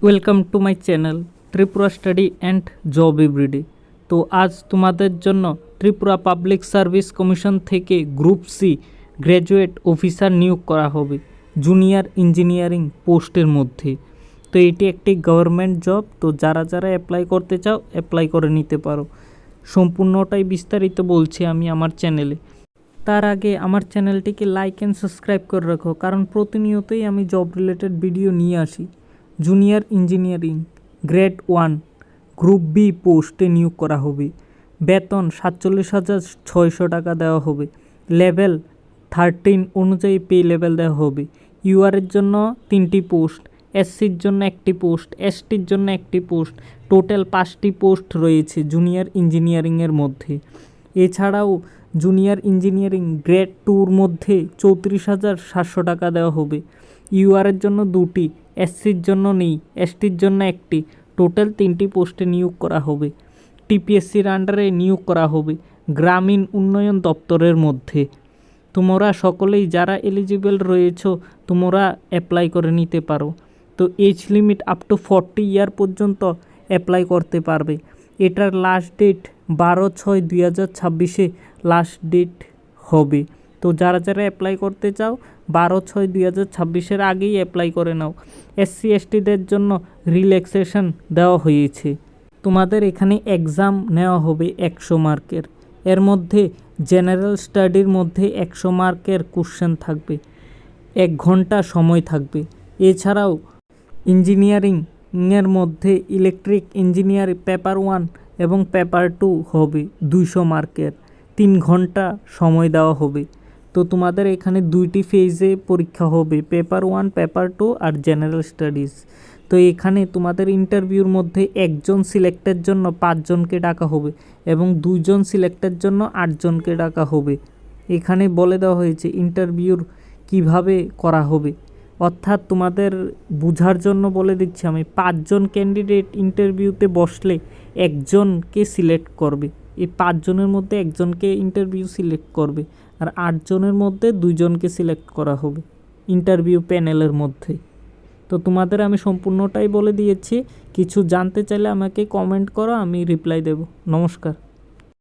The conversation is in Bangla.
Welcome to my channel Tripura study and job everyday. তো আজ তোমাদের জন্য ত্রিপুরা পাবলিক সার্ভিস কমিশন থেকে গ্রুপ সি গ্র্যাজুয়েট অফিসার নিয়োগ করা হবে জুনিয়র ইঞ্জিনিয়ারিং পোস্টের মধ্যে। তো এটি একটি গভর্নমেন্ট জব। তো যারা যারা অ্যাপ্লাই করতে চাও অ্যাপ্লাই করে নিতে পারো। সম্পূর্ণটাই বিস্তারিত বলছি আমি আমার চ্যানেলে। তার আগে আমার চ্যানেলটিকে লাইক অ্যান্ড সাবস্ক্রাইব করে রাখো, কারণ প্রতিনিয়তই আমি জব রিলেটেড ভিডিও নিয়ে আসি। Junior engineering grade 1 group B পোস্টে নিয়োগ করা হবে। বেতন 47,600 টাকা দেওয়া হবে। লেভেল 13 অনুযায়ী পে লেভেল দেওয়া হবে। ইউআরের জন্য 3টি পোস্ট, এসসির জন্য 1টি পোস্ট, এসটির জন্য 1টি পোস্ট, টোটাল 5টি পোস্ট রয়েছে জুনিয়র ইঞ্জিনিয়ারিংয়ের মধ্যে। এছাড়াও জুনিয়র ইঞ্জিনিয়ারিং গ্রেড 2-র মধ্যে 34,700 টাকা দেওয়া হবে। ইউআরের জন্য 2টি, এসসির জন্য নেই, এসটির জন্য 1টি, টোটাল 3টি পোস্টে নিয়োগ করা হবে। টিপিএসসির আন্ডারে নিয়োগ করা হবে গ্রামীণ উন্নয়ন দপ্তরের মধ্যে। তোমরা সকলেই যারা এলিজিবল রয়েছ তোমরা অ্যাপ্লাই করে নিতে পারো। তো এজ লিমিট আপ টু 40 ইয়ার পর্যন্ত অ্যাপ্লাই করতে পারবে। এটার লাস্ট ডেট 12/6/2026 লাস্ট ডেট হবে। তো যারা যারা অ্যাপ্লাই করতে চাও 12/6/2026 আগেই অ্যাপ্লাই করে নাও। এসসি এসটিদের জন্য রিল্যাক্সেশন দেওয়া হয়েছে। তোমাদের এখানে এক্সাম নেওয়া হবে 100 মার্কের। এর মধ্যে জেনারেল স্টাডির মধ্যে 100 মার্কের কোশ্চেন থাকবে, 1 ঘন্টা সময় থাকবে। এছাড়াও ইঞ্জিনিয়ারিংয়ের মধ্যে ইলেকট্রিক ইঞ্জিনিয়ারিং পেপার 1 এবং পেপার 2 হবে 200 মার্কের, 3 ঘন্টা সময় দেওয়া হবে। তো তোমাদের এখানে 2টি ফেজে পরীক্ষা হবে, পেপার 1, পেপার 2 আর জেনারেল স্টাডিজ। তো এখানে তোমাদের ইন্টারভিউর মধ্যে 1জন সিলেক্টের জন্য 5 জনকে ডাকা হবে এবং 2 জন সিলেক্টের জন্য 8 জনকে ডাকা হবে। এখানে বলে দেওয়া হয়েছে ইন্টারভিউর কিভাবে করা হবে, অর্থাৎ তোমাদের বোঝার জন্য বলে দিচ্ছি আমি। 5 জন ক্যান্ডিডেট ইন্টারভিউতে বসলে 1 জনকে সিলেক্ট করবে। এই 5 জনের মধ্যে 1 জনকে ইন্টারভিউ সিলেক্ট করবে আর 8 জনের মধ্যে 2 জনকে সিলেক্ট করা হবে ইন্টারভিউ প্যানেলের মধ্যে। তো তোমাদের আমি সম্পূর্ণটাই বলে দিয়েছি। কিছু জানতে চাইলে আমাকে কমেন্ট করো, আমি রিপ্লাই দেব। নমস্কার।